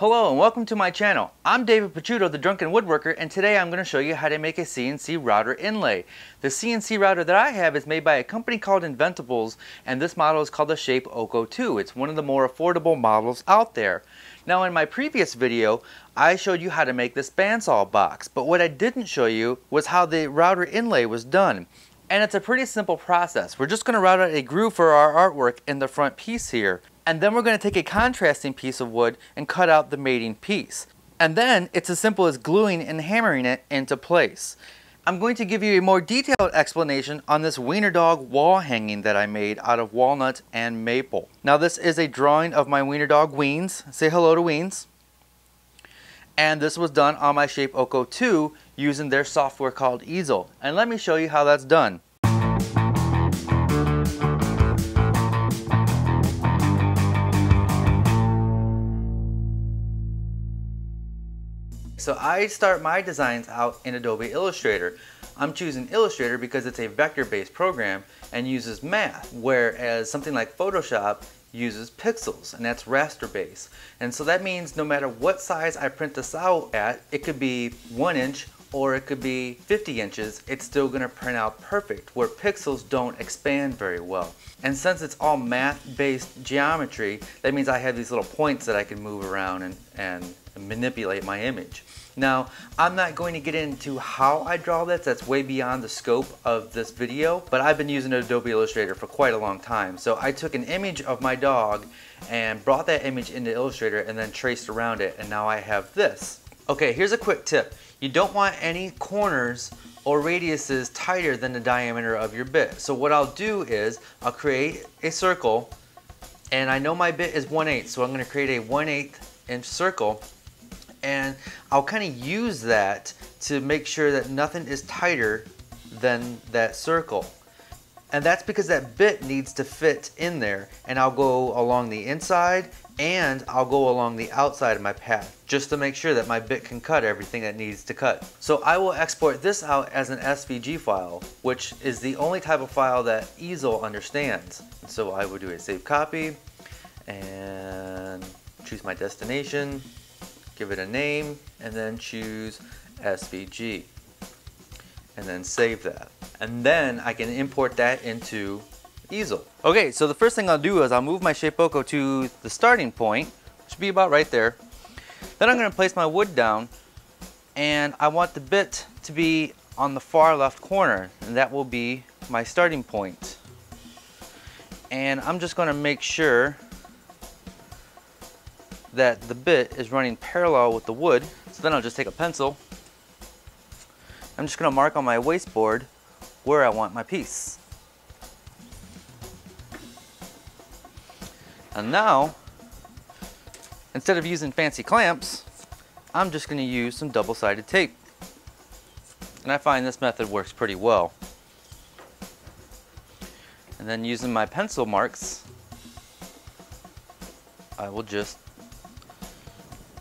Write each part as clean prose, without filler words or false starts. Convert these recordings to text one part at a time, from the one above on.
Hello and welcome to my channel. I'm David Picciuto, the Drunken Woodworker, and today I'm going to show you how to make a CNC router inlay. The CNC router that I have is made by a company called Inventables, and this model is called the ShapeOko 2. It's one of the more affordable models out there. Now in my previous video, I showed you how to make this bandsaw box, but what I didn't show you was how the router inlay was done. And it's a pretty simple process. We're just going to route out a groove for our artwork in the front piece here. And then we're going to take a contrasting piece of wood and cut out the mating piece. And then it's as simple as gluing and hammering it into place. I'm going to give you a more detailed explanation on this wiener dog wall hanging that I made out of walnut and maple. Now this is a drawing of my wiener dog Weens. Say hello to Weens. And this was done on my ShapeOko 2 using their software called Easel. And let me show you how that's done. So I start my designs out in Adobe Illustrator. I'm choosing Illustrator because it's a vector-based program and uses math, whereas something like Photoshop uses pixels, and that's raster-based. And so that means no matter what size I print this out at, it could be 1 inch or it could be 50 inches, it's still going to print out perfect, where pixels don't expand very well. And since it's all math-based geometry, that means I have these little points that I can move around and manipulate my image. Now, I'm not going to get into how I draw this, that's way beyond the scope of this video, but I've been using Adobe Illustrator for quite a long time. So I took an image of my dog and brought that image into Illustrator and then traced around it, and now I have this. Okay, here's a quick tip. You don't want any corners or radiuses tighter than the diameter of your bit. So what I'll do is I'll create a circle, and I know my bit is 1/8, so I'm going to create a 1/8 inch circle, and I'll kind of use that to make sure that nothing is tighter than that circle. And that's because that bit needs to fit in there, and I'll go along the inside and I'll go along the outside of my path just to make sure that my bit can cut everything that needs to cut. So I will export this out as an SVG file, which is the only type of file that Easel understands. So I will do a save copy and choose my destination, give it a name, and then choose SVG, and then save that. And then I can import that into Easel. Okay, so the first thing I'll do is I'll move my ShapeOko to the starting point, which should be about right there. Then I'm going to place my wood down, and I want the bit to be on the far left corner, and that will be my starting point. And I'm just going to make sure that the bit is running parallel with the wood. So then I'll just take a pencil. I'm just going to mark on my wasteboard where I want my piece. And now, instead of using fancy clamps, I'm just going to use some double-sided tape. And I find this method works pretty well. And then using my pencil marks, I will just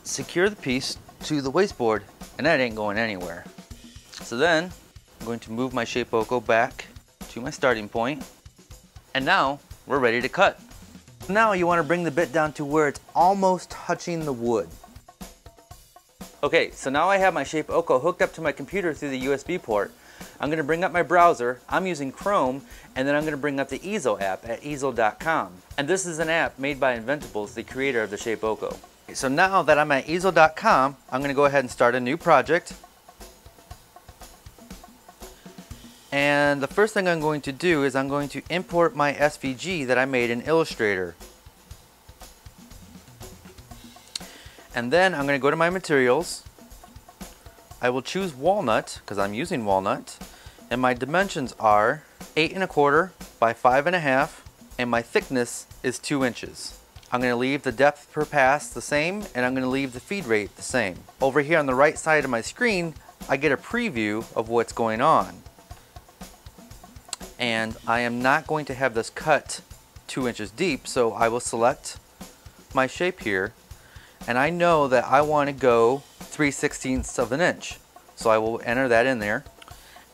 secure the piece to the wasteboard, and that ain't going anywhere. So then I'm going to move my ShapeOko back to my starting point, and now we're ready to cut. Now you want to bring the bit down to where it's almost touching the wood. Okay, so now I have my ShapeOko hooked up to my computer through the USB port. I'm going to bring up my browser. I'm using Chrome, and then I'm going to bring up the Easel app at easel.com. And this is an app made by Inventables, the creator of the ShapeOko. So now that I'm at easel.com, I'm going to go ahead and start a new project. And the first thing I'm going to do is I'm going to import my SVG that I made in Illustrator. And then I'm going to go to my materials. I will choose walnut because I'm using walnut. And my dimensions are 8 1/4 by 5 1/2, and my thickness is 2 inches. I'm going to leave the depth per pass the same, and I'm going to leave the feed rate the same. Over here on the right side of my screen, I get a preview of what's going on. And I am not going to have this cut 2 inches deep, so I will select my shape here, and I know that I want to go 3/16 of an inch. So I will enter that in there.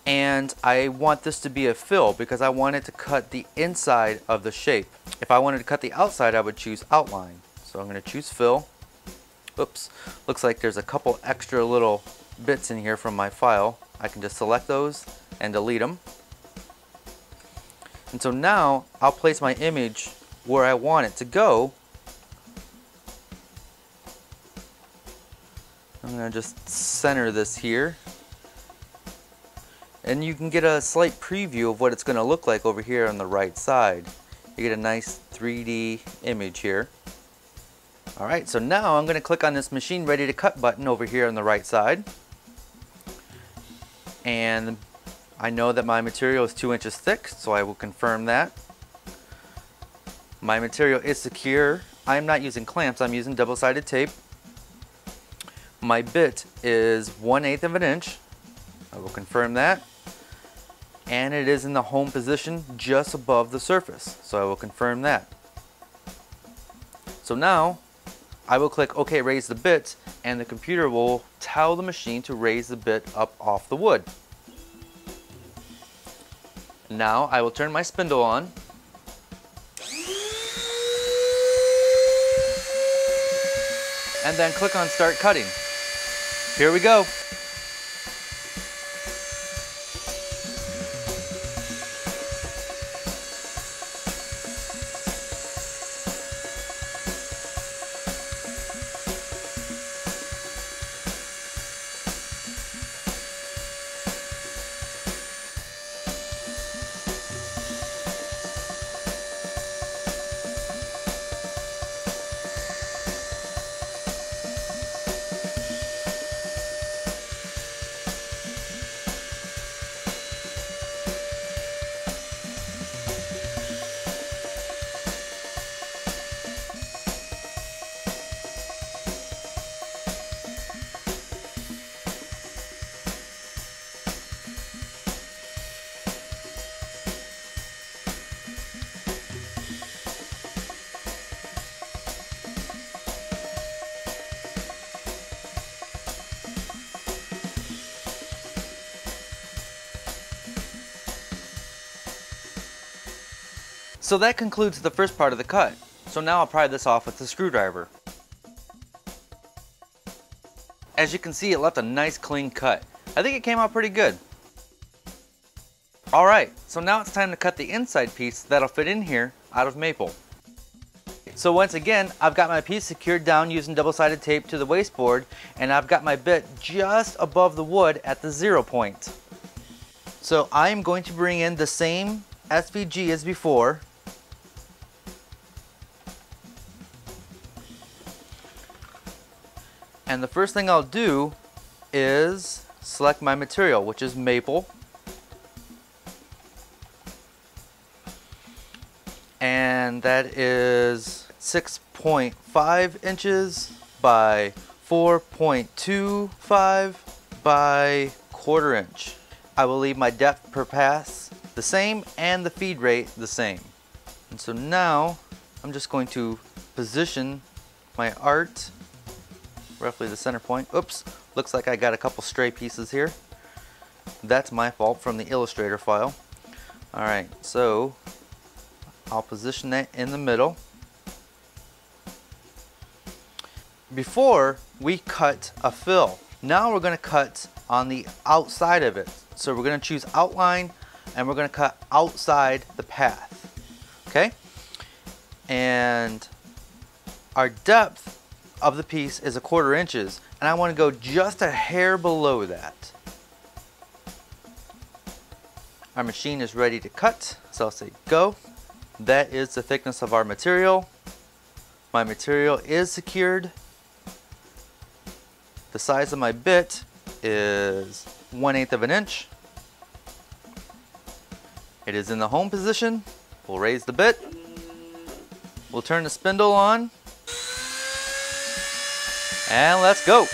And I want this to be a fill because I want it to cut the inside of the shape. If I wanted to cut the outside, I would choose outline. So I'm going to choose fill, Oops, looks like there's a couple extra little bits in here from my file. I can just select those and delete them. And so now I'll place my image where I want it to go. I'm going to just center this here. And you can get a slight preview of what it's going to look like over here on the right side. You get a nice 3D image here. Alright, so now I'm going to click on this machine ready to cut button over here on the right side. And I know that my material is 2 inches thick, so I will confirm that. My material is secure. I'm not using clamps, I'm using double-sided tape. My bit is 1/8 of an inch. I will confirm that. And it is in the home position just above the surface, so I will confirm that. So now I will click OK, raise the bit, and the computer will tell the machine to raise the bit up off the wood. Now I will turn my spindle on. And then click on Start Cutting. Here we go. So that concludes the first part of the cut. So now I'll pry this off with the screwdriver. As you can see, it left a nice clean cut. I think it came out pretty good. Alright, so now it's time to cut the inside piece that'll fit in here out of maple. So once again, I've got my piece secured down using double-sided tape to the wasteboard, and I've got my bit just above the wood at the 0 point. So I'm going to bring in the same SVG as before. And the first thing I'll do is select my material, which is maple. And that is 6.5 inches by 4.25 by 1/4 inch. I will leave my depth per pass the same and the feed rate the same. And so now I'm just going to position my art roughly the center point. Oops, looks like I got a couple stray pieces here. That's my fault from the Illustrator file. Alright, so I'll position that in the middle. Before we cut a fill, now we're going to cut on the outside of it. So we're going to choose outline and we're going to cut outside the path. Okay? And our depth of the piece is 1/4 inches, and I want to go just a hair below that. Our machine is ready to cut, so I'll say go. That is the thickness of our material. My material is secured. The size of my bit is 1/8 of an inch. It is in the home position. We'll raise the bit. We'll turn the spindle on. And let's go.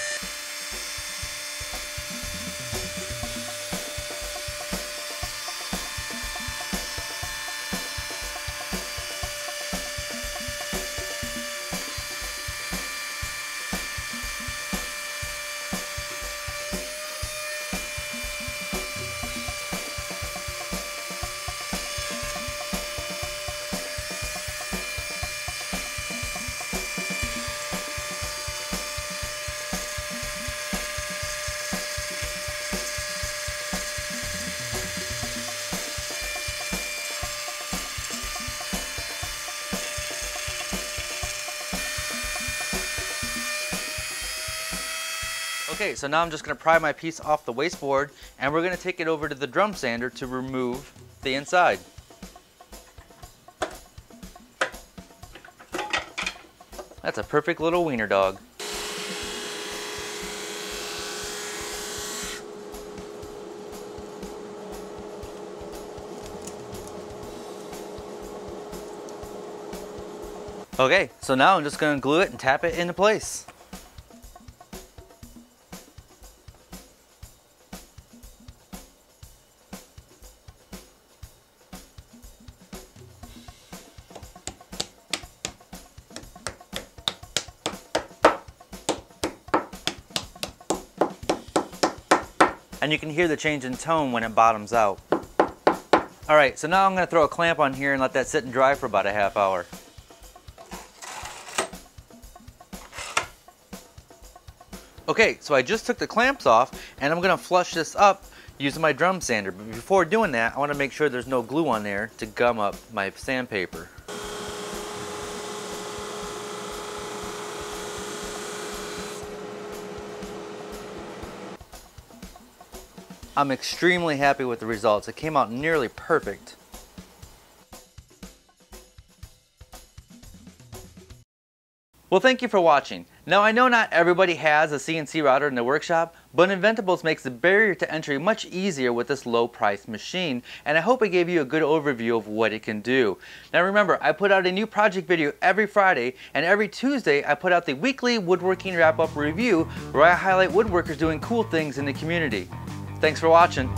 Okay, so now I'm just going to pry my piece off the wasteboard, and we're going to take it over to the drum sander to remove the inside. That's a perfect little wiener dog. Okay, so now I'm just going to glue it and tap it into place. And you can hear the change in tone when it bottoms out. Alright, so now I'm going to throw a clamp on here and let that sit and dry for about a half hour. Okay, so I just took the clamps off and I'm going to flush this up using my drum sander. But before doing that, I want to make sure there's no glue on there to gum up my sandpaper. I'm extremely happy with the results. It came out nearly perfect. Well, thank you for watching. Now, I know not everybody has a CNC router in the workshop, but Inventables makes the barrier to entry much easier with this low-priced machine, and I hope I gave you a good overview of what it can do. Now remember, I put out a new project video every Friday, and every Tuesday I put out the weekly woodworking wrap-up review where I highlight woodworkers doing cool things in the community. Thanks for watching.